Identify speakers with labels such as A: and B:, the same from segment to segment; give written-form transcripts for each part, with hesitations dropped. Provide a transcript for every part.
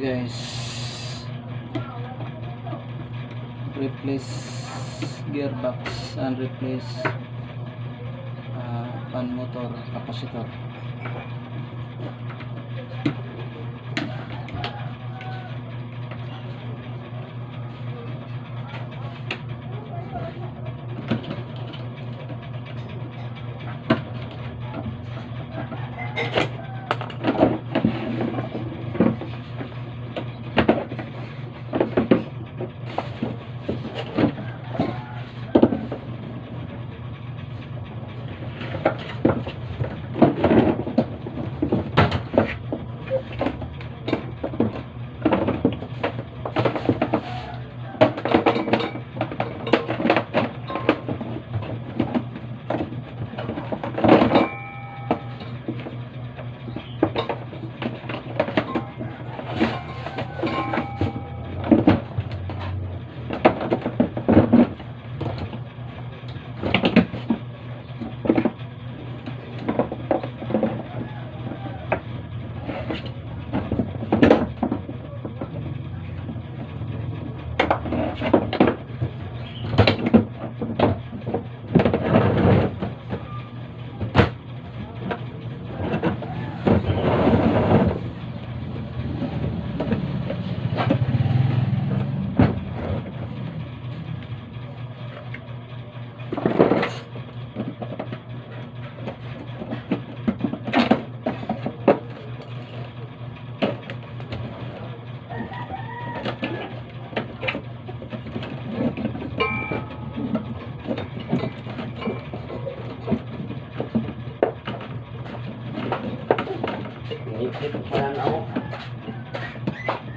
A: guys, replace gearbox and replace fan motor capacitor.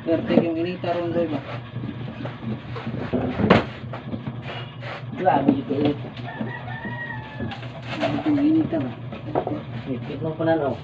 A: Perfect yung inita ron doy ba?
B: Grabe ito init.
A: Yung inita ba?
B: Higpit mo pa na no.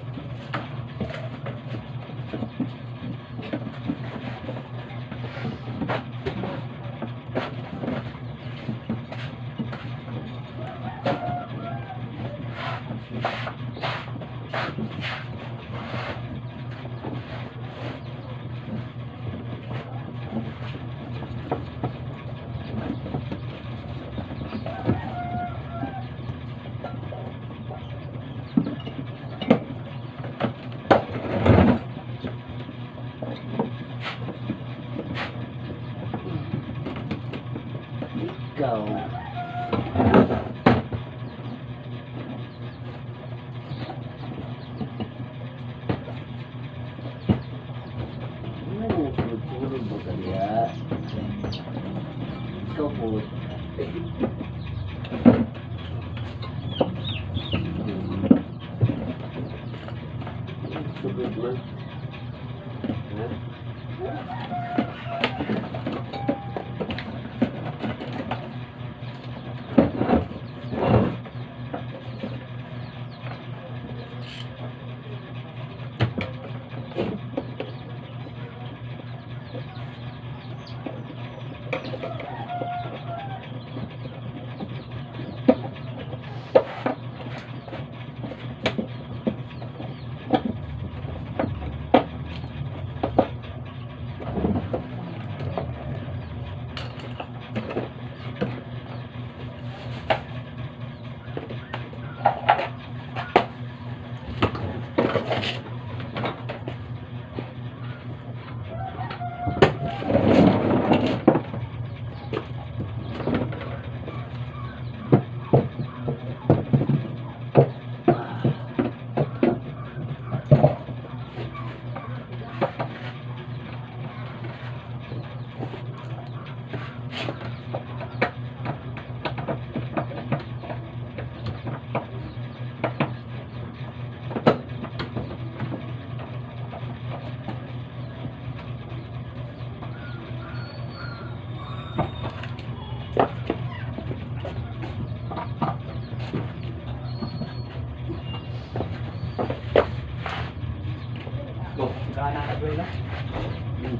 B: Ikaw. Pulog mo kaya. Ikaw po. Pulog mo.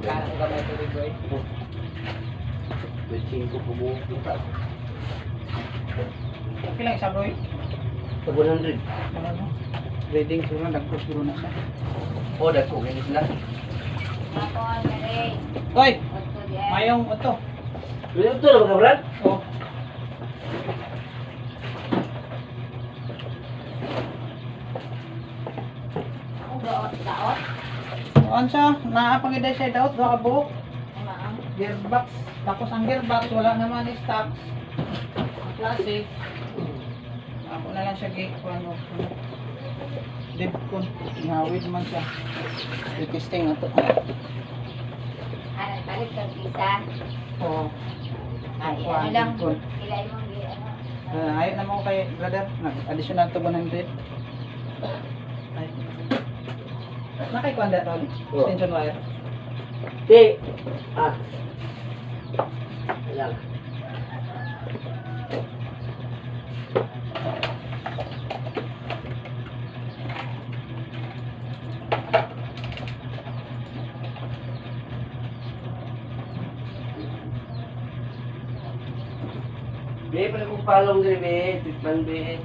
A: Kaya ko gamay tuloy ko eh.
B: Betching ko pumupunta.
A: Okay lang isa bro eh.
B: Sa 100.
A: Reading sila, nagpusuro na siya.
B: Oh, dagko. Ganyan sila.
C: Ako,
A: Toy, mayong ito.
B: Ito na mga brad?
A: Oh. Ano siya? Naapagida siya daot, baka buhok. Gearbox. Tapos ang gearbox, wala naman yung stock. Ang klase. Ako na lang siya ano. Dibkon. Ngawid man siya. I-testing na ito.
C: Balik kang isa.
A: Oo.
C: Ay,
A: Kuha,
C: ano lang.
A: dibkon.
C: Ilay mo, ano.
A: Ayaw na mo kay brother. Additional to 100. Ay. Nakikuha na ito. Extension wire.
B: Di. Ayan. Be, pala kong palong din, be. Tikman, be.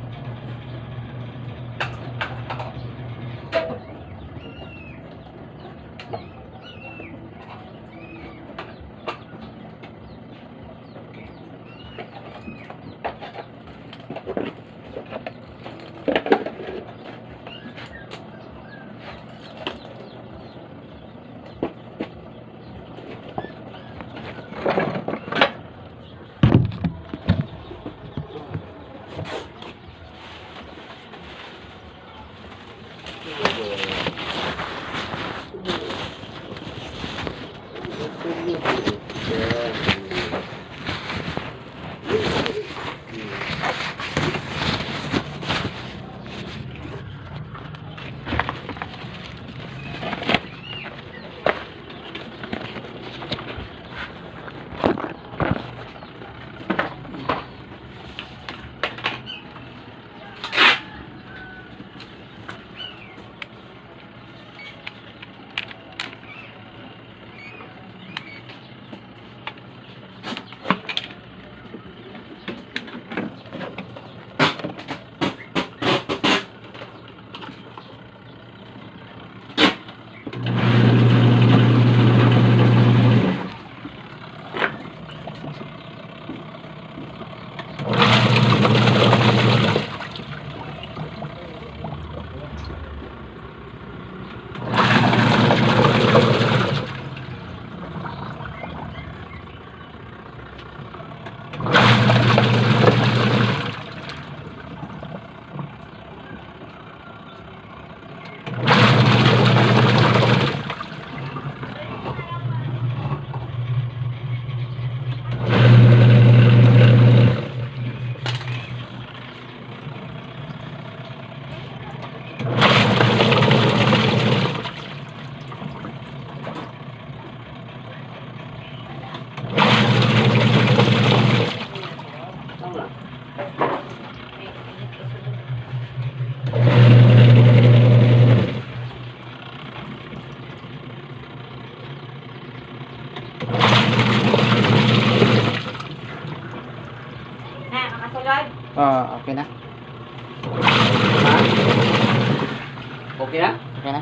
A: Okay na.
B: Okay na?
A: Okay na.